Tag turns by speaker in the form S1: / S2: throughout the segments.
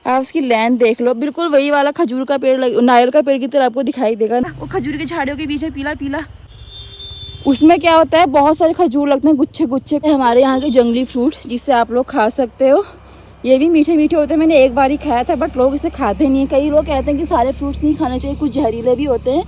S1: आप उसकी लेंथ देख लो, बिल्कुल वही वाला खजूर का पेड़, नारियल का पेड़ की तरह आपको दिखाई देगा ना, वो खजूर की झाड़ियों के बीच में पीला पीला। उसमें क्या होता है, बहुत सारे खजूर लगते हैं, गुच्छे गुच्छे। हमारे यहाँ के जंगली फ्रूट जिससे आप लोग खा सकते हो। ये भी मीठे मीठे होते हैं। मैंने एक बार ही खाया था, बट लोग इसे खाते नहीं है। कई लोग कहते हैं कि सारे फ्रूट्स नहीं खाने चाहिए, कुछ जहरीले भी होते हैं।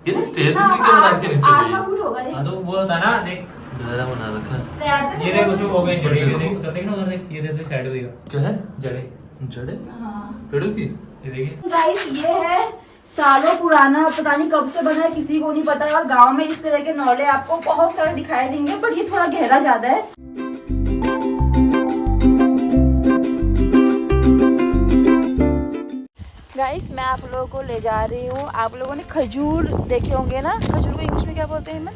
S2: ये स्टेयर से सीधे बना के नीचे गई है। हां तो वो होता ना, देख ज़रा बना रखा है। ये देख उसमें हो गई जड़ी, देख उधर देख ना, उधर देख, ये देख साइड देगा क्या है, जड़े जड़े हां पेड़ों की। ये देखिए
S1: गाइस, ये है सालों पुराना, पता नहीं कब से बना है, किसी को नहीं पता। और गांव में इस तरह के नौले आपको बहुत सारे दिखाई देंगे, बट ये थोड़ा गहरा ज्यादा है। गाइस, मैं आप लोगों को ले जा रही हूँ। आप लोगों ने खजूर देखे होंगे ना, खजूर को इंग्लिश में क्या बोलते हैं? मैं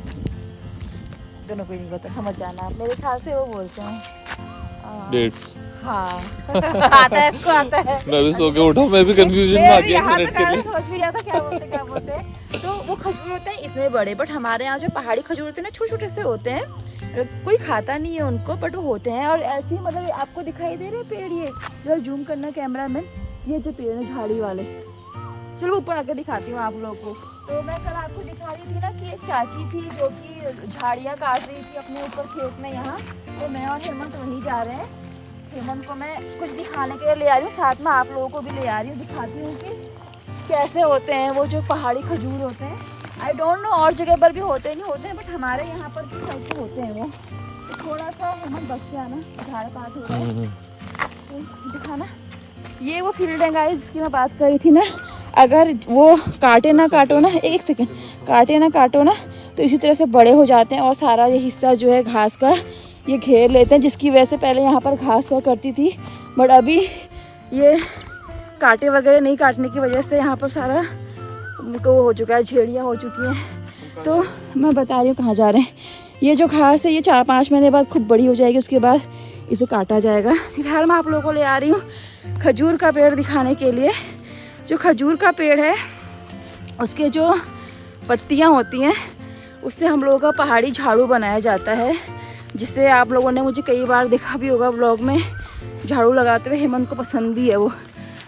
S1: दोनों को नहीं पता, समझ जाना आप। मेरे ख्याल से वो बोलते हैं
S3: डेट्स।
S1: हाँ आता है, इसको आता है।
S3: मैं भी सो के उठा, मैं भी कंफ्यूजन में आ गया मिनट के लिए।
S1: सोच भी रहा था क्या बोलते हैं। तो वो खजूर होते हैं इतने बड़े, बट हमारे यहाँ जो पहाड़ी खजूर होते हैं ना, छोटे छोटे से होते हैं। कोई खाता नहीं है उनको, बट वो होते हैं। और ऐसे ही मतलब आपको दिखाई दे रहे हैं पेड़, ये जरा जूम करना कैमरा मैन, ये जो पेड़ है झाड़ी वाले। चलो ऊपर आकर दिखाती हूँ आप लोगों को। तो मैं कल आपको दिखा रही थी ना कि एक चाची थी जो कि झाड़ियाँ काट रही थी अपने ऊपर खेत में यहाँ। तो मैं और हेमंत वहीं जा रहे हैं। हेमंत को मैं कुछ दिखाने के लिए ले आ रही हूँ, साथ में आप लोगों को भी ले आ रही हूँ। दिखाती हूँ कि कैसे होते हैं वो जो पहाड़ी खजूर होते हैं। आई डोंट नो और जगह पर भी होते नहीं होते हैं, बट हमारे यहाँ पर भी साइड पे होते हैं वो। तो थोड़ा सा हेमंत बच के आना, झाड़ काट हो रहा है तो दिखाना। ये वो फील्ड है गाइस जिसकी मैं बात कर रही थी ना। अगर वो काटे ना काटो ना, एक सेकेंड, काटे ना काटो ना, तो इसी तरह से बड़े हो जाते हैं और सारा ये हिस्सा जो है घास का ये घेर लेते हैं। जिसकी वजह से पहले यहाँ पर घास हुआ करती थी, बट अभी ये कांटे वगैरह नहीं काटने की वजह से यहाँ पर सारा उनको हो चुका है, झेड़ियाँ हो चुकी हैं। तो मैं बता रही हूँ कहाँ जा रहे हैं। ये जो घास है ये 4-5 महीने बाद खूब बड़ी हो जाएगी, उसके बाद इसे काटा जाएगा। फिलहाल मैं आप लोगों को ले आ रही हूँ खजूर का पेड़ दिखाने के लिए। जो खजूर का पेड़ है उसके जो पत्तियाँ होती हैं उससे हम लोगों का पहाड़ी झाड़ू बनाया जाता है, जिससे आप लोगों ने मुझे कई बार देखा भी होगा व्लॉग में झाड़ू लगाते हुए। हेमंत को पसंद भी है वो।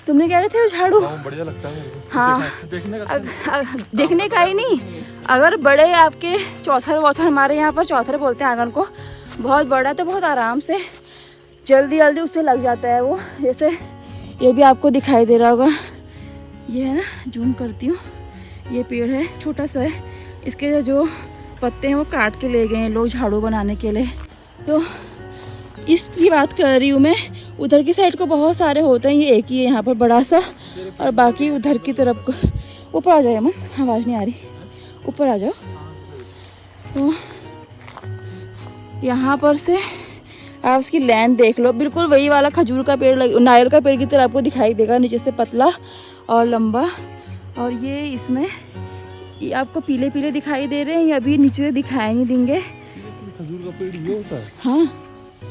S1: तुमने कह रहे थे वो झाड़ू
S3: बढ़िया लगता है
S1: हाँ देखने का ही नहीं, अगर बड़े आपके चौथर वौथर, हमारे यहाँ पर चौथर बोलते हैं आंगन को, बहुत बड़ा तो बहुत आराम से जल्दी जल्दी उससे लग जाता है वो। जैसे ये भी आपको दिखाई दे रहा होगा, ये है ना, जूम करती हूँ, ये पेड़ है छोटा सा है, इसके जो पत्ते हैं वो काट के ले गए हैं लोग झाड़ू बनाने के लिए। तो इसकी बात कर रही हूँ मैं। उधर की साइड को बहुत सारे होते हैं, ये एक ही है यहाँ पर बड़ा सा, और बाकी उधर की तरफ को। ऊपर आ जाओ मन, आवाज़ नहीं आ रही, ऊपर आ जाओ। तो यहाँ पर से आप उसकी लेंथ देख लो, बिल्कुल वही वाला खजूर का पेड़, नारियल का पेड़ की तरह आपको दिखाई देगा, नीचे से पतला और लंबा। और ये इसमें ये आपको पीले पीले दिखाई दे रहे हैं, ये अभी नीचे से दिखाई नहीं देंगे।
S3: खजूर का पेड़ ये होता है?
S1: हाँ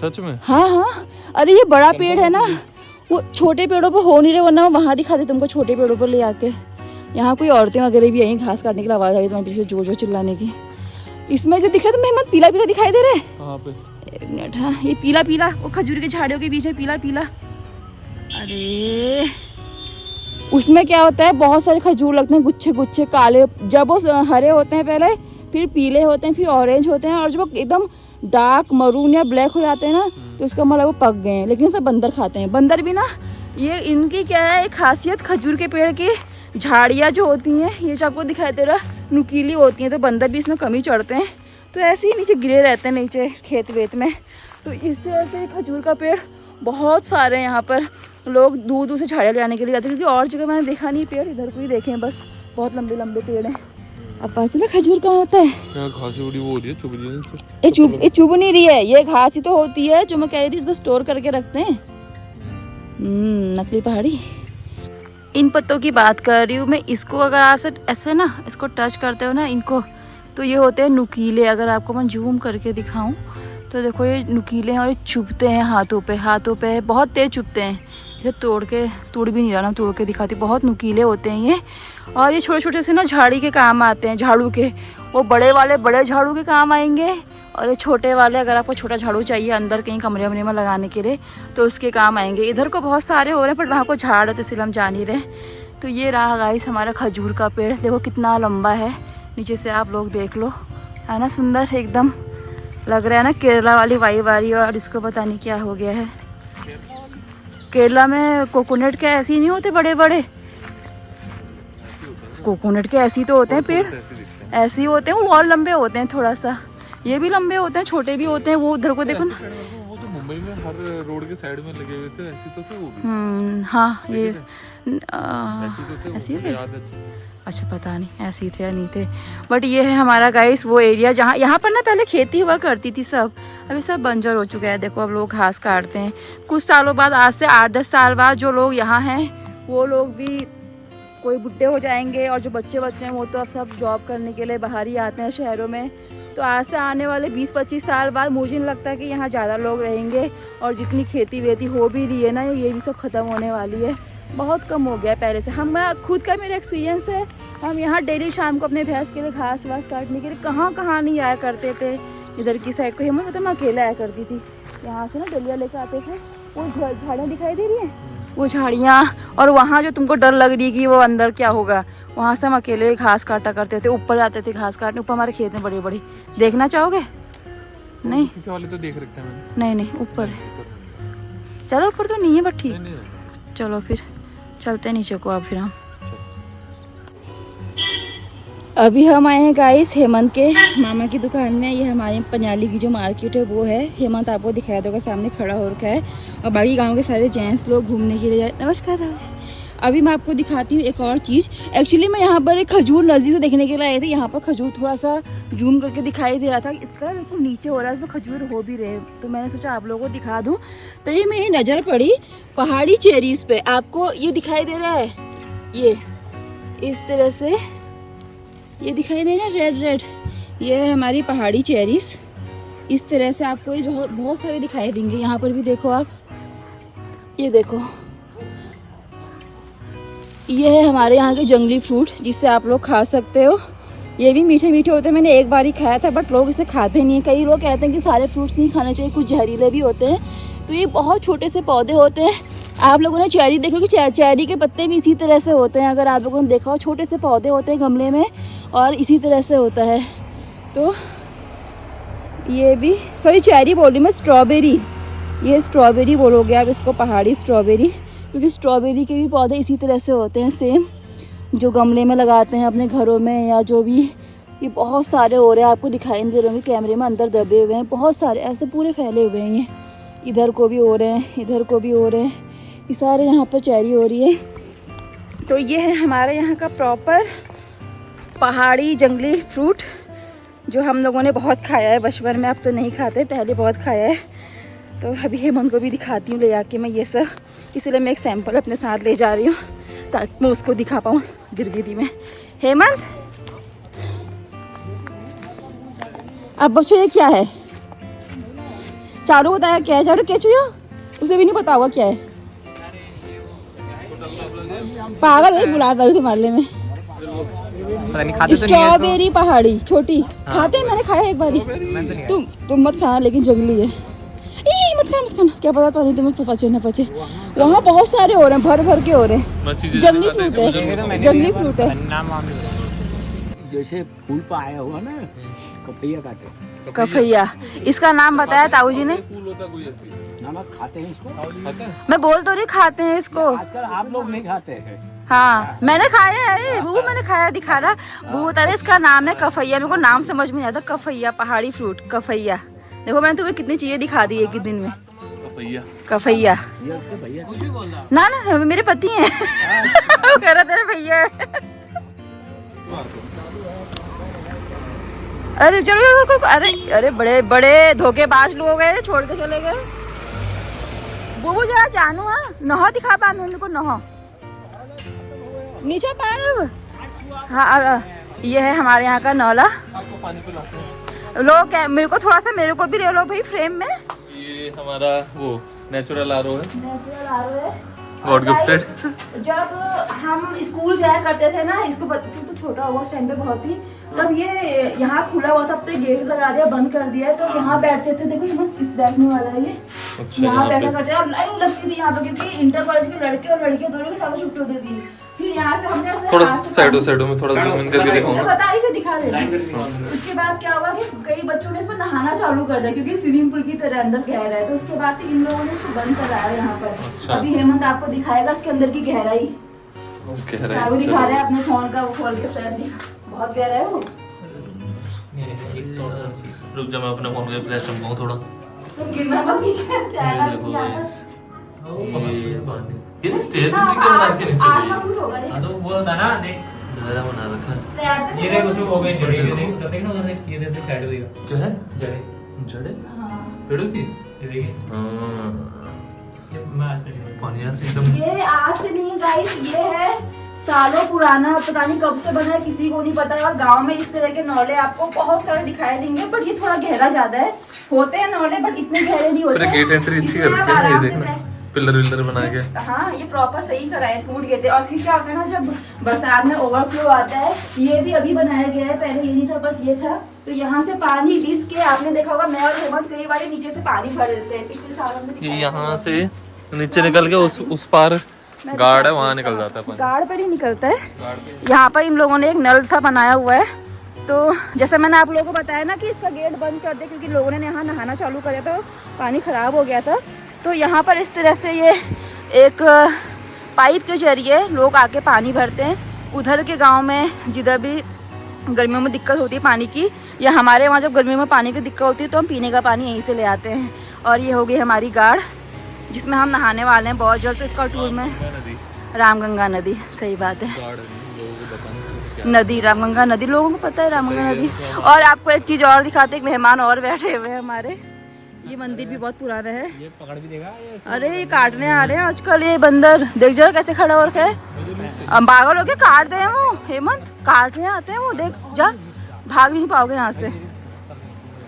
S3: सच में?
S1: हाँ हाँ, अरे ये बड़ा पेड़ है ना, वो छोटे पेड़ों पर हो नहीं रहे, वरना वहाँ दिखाते तुमको छोटे पेड़ों पर ले आके। यहाँ कोई औरतें वगैरह भी आई घास काटने के लिए, आवाज़ आ रही तुम्हारे पीछे जोर जोर चिल्लाने की। इसमें जो दिख रहा है तुम्हें हेमंत, पीला पीला दिखाई दे रहा है।
S3: कहाँ पे?
S1: एक मिनट, हाँ ये पीला पीला, वो खजूर के झाड़ियों के बीच में पीला पीला। अरे उसमें क्या होता है, बहुत सारे खजूर लगते हैं गुच्छे गुच्छे काले। जब वो हरे होते हैं पहले, फिर पीले होते हैं, फिर ऑरेंज होते हैं, और जब वो एकदम डार्क मरून या ब्लैक हो जाते हैं ना, तो इसका मतलब वो पक गए हैं। लेकिन सब बंदर खाते हैं। बंदर भी ना, ये इनकी क्या है एक खासियत, खजूर के पेड़ की झाड़ियाँ जो होती हैं, ये जो आपको दिखाई दे रहा, नुकीली होती हैं, तो बंदर भी इसमें कम ही चढ़ते हैं। तो ऐसे ही नीचे गिरे रहते हैं नीचे खेत वेत में। तो इससे ऐसे खजूर का पेड़ बहुत सारे हैं यहाँ पर। लोग दूर दूर से झाड़ियाँ ले आने के लिए जाते हैं, क्योंकि और जगह मैंने देखा नहीं पेड़, इधर को ही देखे हैं बस। बहुत लंबे लंबे पेड़ हैं। अब पता चला खजूर कहाँ होता है।
S3: घास बड़ी वो हो रही है, चुभ रही है।
S1: ये चुभ नहीं रही है, ये घास ही तो होती है जो मैं कह रही थी, इसको स्टोर करके रखते हैं। नकली पहाड़ी। इन पत्तों की बात कर रही हूँ मैं। इसको अगर आप ऐसे ना इसको टच करते हो ना इनको, तो ये होते हैं नुकीले। अगर आपको मैं जूम करके दिखाऊं तो देखो ये नुकीले हैं और ये चुभते हैं हाथों पे बहुत तेज चुभते हैं। ये तोड़ भी नहीं रहा ना, तोड़ के दिखाती, बहुत नुकीले होते हैं ये। और ये छोटे छोटे से ना झाड़ी के काम आते हैं, झाड़ू के। वो बड़े वाले बड़े झाड़ू के काम आएंगे, और ये छोटे वाले अगर आपको छोटा झाड़ू चाहिए अंदर कहीं कमरे वमरे में लगाने के लिए तो उसके काम आएंगे। इधर को बहुत सारे हो रहे हैं पर वहाँ को झाड़ है तो इसलिए हम जा नहीं रहे। तो ये रहा गाइस हमारा खजूर का पेड़, देखो कितना लंबा है, नीचे से आप लोग देख लो, है ना सुंदर एकदम लग रहा है ना, केरला वाली वाइब आ रही है। और इसको पता नहीं क्या हो गया है, केरला में कोकोनट के ऐसे ही नहीं होते बड़े बड़े, कोकोनट के ऐसे ही तो होते हैं पेड़, ऐसे ही होते हैं, वो और लंबे होते हैं थोड़ा सा, ये भी लंबे होते हैं, छोटे भी होते हैं। वो उधर को देखो ना,
S3: वो तो मुंबई में हर रोड के साइड में लगे हुए थे, ऐसे तो थे वो भी।
S1: हाँ ये
S3: ऐसे तो थे, याद अच्छे से।
S1: अच्छा पता नहीं ऐसे ही थे या नहीं थे, बट ये है हमारा गाइस वो एरिया जहाँ यहाँ पर ना पहले खेती हुआ करती थी सब, अभी सब बंजर हो चुका है। देखो अब लोग घास काटते हैं। कुछ सालों बाद, आज से 8-10 साल बाद जो लोग यहाँ हैं वो लोग भी कोई बुढ़े हो जाएंगे और जो बच्चे हैं वो तो अब सब जॉब करने के लिए बाहर ही आते हैं शहरों में। तो आज से आने वाले 20-25 साल बाद मुझे नहीं लगता कि यहाँ ज़्यादा लोग रहेंगे, और जितनी खेती वेती हो भी रही है ना ये भी सब ख़त्म होने वाली है, बहुत कम हो गया है पहले से। हम खुद का मेरा एक्सपीरियंस है, हम यहाँ डेली शाम को अपने भैंस के लिए घास वास काटने के लिए कहाँ नहीं आया करते थे इधर की साइड को। हमें मतलब मैं अकेला आया करती थी, यहाँ से ना डलिया लेकर आते थे। वो झाड़ियाँ दिखाई दे रही हैं, वो झाड़ियाँ, और वहाँ जो तुमको डर लग रही है कि वो अंदर क्या होगा, वहाँ से हम अकेले घास काटा करते थे। ऊपर जाते थे घास काटने, ऊपर हमारे खेत में बड़े बड़े, देखना चाहोगे? नहीं
S3: वाले तो देख रखे हैं मैंने।
S1: नहीं ऊपर है, ज़्यादा ऊपर तो नहीं है बट ठीक। चलो फिर चलते हैं नीचे को अब फिर हम। अभी हम आए हैं गाइस हेमंत के मामा की दुकान में। ये हमारे पंजाली की जो मार्केट है वो है, हेमंत आपको दिखाया देगा, सामने खड़ा हो रखा है, और बाकी गांव के सारे जेंट्स लोग घूमने के लिए जाए। नमस्कार दादा। अभी मैं आपको दिखाती हूँ एक और चीज़। एक्चुअली मैं यहाँ पर एक खजूर नज़दीक से देखने के लिए आई थी। यहाँ पर खजूर थोड़ा सा जूम करके दिखाई दे रहा था, इसका बिल्कुल नीचे हो रहा है, इसमें खजूर हो भी रहे, तो मैंने सोचा आप लोगों को दिखा दूँ। तो ये मेरी नज़र पड़ी पहाड़ी चेरीज पे, आपको ये दिखाई दे रहा है, ये इस तरह से ये दिखाई दे रहा है रेड, ये है हमारी पहाड़ी चेरीज। इस तरह से आपको ये बहुत सारे दिखाई देंगे। यहाँ पर भी देखो आप, ये देखो, ये है हमारे यहाँ के जंगली फ्रूट जिससे आप लोग खा सकते हो। ये भी मीठे मीठे होते हैं, मैंने एक बार ही खाया था बट लोग इसे खाते नहीं हैं। कई लोग कहते हैं कि सारे फ्रूट्स नहीं खाने चाहिए, कुछ जहरीले भी होते हैं। तो ये बहुत छोटे से पौधे होते हैं। आप लोगों ने चेरी देखो कि चेरी के पत्ते भी इसी तरह से होते हैं, अगर आप लोगों ने देखा हो, छोटे से पौधे होते हैं गमले में और इसी तरह से होता है। तो ये भी, सॉरी चेरी बोल रही मैं, स्ट्रॉबेरी, ये स्ट्रॉबेरी बोलोगे आप इसको, पहाड़ी स्ट्रॉबेरी, क्योंकि स्ट्रॉबेरी के भी पौधे इसी तरह से होते हैं सेम, जो गमले में लगाते हैं अपने घरों में या जो भी। ये बहुत सारे हो रहे हैं, आपको दिखाई नहीं दे रहे होंगे कैमरे में, अंदर दबे हुए हैं, बहुत सारे ऐसे पूरे फैले हुए हैं। ये इधर को भी हो रहे हैं, इधर को भी हो रहे हैं, ये सारे यहाँ पर चेरी हो रही है। तो ये है हमारे यहाँ का प्रॉपर पहाड़ी जंगली फ्रूट जो हम लोगों ने बहुत खाया है बचपन में, अब तो नहीं खाते, पहले बहुत खाया है। तो अभी हेमंत को भी दिखाती हूँ ले आके मैं ये सब, इसलिए मैं एक सैंपल अपने साथ ले जा रही हूँ ताकि मैं उसको दिखा पाऊँ गिरगिटी में। हेमंत, अब बच्चों ये क्या है? चारू बताया क्या है? चारू केचू, उसे भी नहीं पता होगा क्या है, पागल है, बुलाता हूँ तुम्हारे में। स्ट्रॉबेरी पहाड़ी छोटी खाते हैं, मैंने खाया एक बारी, तुम मत खाना लेकिन जंगली है, मत खाना, क्या पता तो नहीं तुम्हें पचे न पचे। वहाँ बहुत सारे हो रहे हैं, भर भर के हो रहे हैं, जंगली फ्रूट है, जंगली फ्रूट है।
S4: जैसे फूल पर आया हुआ ना, कफैया खाते,
S1: कफैया, इसका नाम बताया ताऊ जी ने।
S4: नमक खाते हैं इसको,
S1: मैं बोल तो रही खाते हैं इसको,
S4: आजकल आप लोग नहीं खाते हैं।
S1: हाँ मैंने खाया है, वो मैंने खाया, दिखा रहा, वो बता रहे इसका नाम है कफैया। मेरे को नाम समझ में नहीं आता, कफैया पहाड़ी फ्रूट, कफैया। देखो मैंने तुम्हें कितनी चीजें दिखा दी एक ही दिन में। कफैया ना ना मेरे पति हैं कह रहा तेरे भैया है। अरे चलो, अरे अरे बड़े बड़े धोखेबाज लोग हैं, छोड़ के चले गए। वो जरा जानू, हाँ नहा दिखा पानू उनको, नहा नीचे पानी। हाँ ये है हमारे यहाँ का नौला। लो क्या, मेरे को थोड़ा सा, मेरे को भी ले लो भाई फ्रेम में।
S3: ये हमारा वो नेचुरल आरओ है,
S1: नेचुरल आरओ है।
S3: God gifted.
S1: जब हम स्कूल जाया करते थे ना, इसको तू तो छोटा हुआ उस टाइम पे बहुत ही, तब ये यहाँ खुला हुआ था, अब तो गेट लगा दिया, बंद कर दिया है। तो यहाँ बैठते थे, देखो ये इस बैठने वाला है ये, यहाँ बैठा करते थे और लाइन लगती थी यहाँ पे, क्योंकि इंटर कॉलेज के लड़के और लड़कियां दोनों की साथ छुट्टी होती थी। फिर यहाँ से हमने
S3: थोड़ा साइडों में थोड़ा जूम इन करके दिखाऊंगा।
S1: बता रही थी, दिखा दे रही। उसके बाद क्या हुआ कि कई बच्चों ने इसमें नहाना चालू कर दिया, क्योंकि स्विमिंग पूल की तरह अंदर गहरा है। तो उसके बाद फिर इन लोगों ने इसको बंद कराया यहाँ पर। अभी हेमंत आपको दिखाएगा इसके अंदर की गहराई। वो दिखा रहे हैं अपने फोन का, वो खोल के फ्लैश दिखा, बहुत गहरा है वो।
S2: रुक जा, मैं अपने फोन का फ्लैश चमकाऊं थोड़ा।
S1: तो गिरना मत पीछे,
S2: ये स्टेयर्स इसी के बना के नीचे गई। हां तो वो था ना, देख नजारा बना रखा। ये देख उसमें वो गई जड़ी के, देख तो देख ना उधर, ये देख साइड देगा क्या है, जड़े जड़े हां पेड़ों की, ये देखिए। हां ये मैच में पानी यार एकदम, ये
S1: आज से नहीं गाइस, ये है सालों पुराना, पता नहीं कब से बना है, किसी को नहीं पता है। और गांव में इस तरह के नौले आपको बहुत सारे दिखाई देंगे, बट ये थोड़ा गहरा ज्यादा है। होते हैं नौले बट इतने गहरे नहीं होते।
S3: गेट एंट्री अच्छी कर रखी है, ये देखना पिलर विलर बना के।
S1: हाँ ये प्रॉपर सही कराए, टूट गए थे। और फिर क्या होता है ना, जब बरसात में ओवरफ्लो आता है, ये भी अभी बनाया गया है, पहले ये नहीं था, बस ये था। तो यहाँ से पानी रिस्क के, आपने देखा होगा मैं और हेमंत कई बार नीचे से पानी भर देते हैं। पिछले साल हमने
S3: यहाँ से नीचे निकल के उस पार गार्ड है, वहाँ निकल जाता है पानी।
S1: गार्ड पर ही निकलता है। यहाँ पर इन लोगों ने एक नल सा बनाया हुआ है। तो जैसे मैंने आप लोगों को बताया ना कि इसका गेट बंद कर दे, क्योंकि लोगों ने यहाँ नहाना चालू किया तो पानी ख़राब हो गया था। तो यहाँ पर इस तरह से ये एक पाइप के जरिए लोग आके पानी भरते हैं। उधर के गांव में जिधर भी गर्मियों में दिक्कत होती है पानी की, या हमारे वहाँ जब गर्मियों में पानी की दिक्कत होती है तो हम पीने का पानी यहीं से ले आते हैं। और ये हो गई हमारी गाड़, जिसमें हम नहाने वाले हैं बहुत जल्द। तो इसका टूर में रामगंगा नदी, सही बात है, नदी रामगंगा नदी, लोगों को पता है रामगंगा नदी। और आपको एक चीज़ और दिखाते, एक मेहमान और बैठे हुए हैं हमारे। ये मंदिर भी बहुत पुराना है।
S4: ये पकड़ भी देगा।
S1: अरे ये काटने आ रहे हैं आजकल ये बंदर, देख जरा कैसे खड़ा हो रखा है, पागल हो के काट दे वो। हेमंत काटने आते हैं वो, देख जा, भाग भी नहीं पाओगे यहाँ से।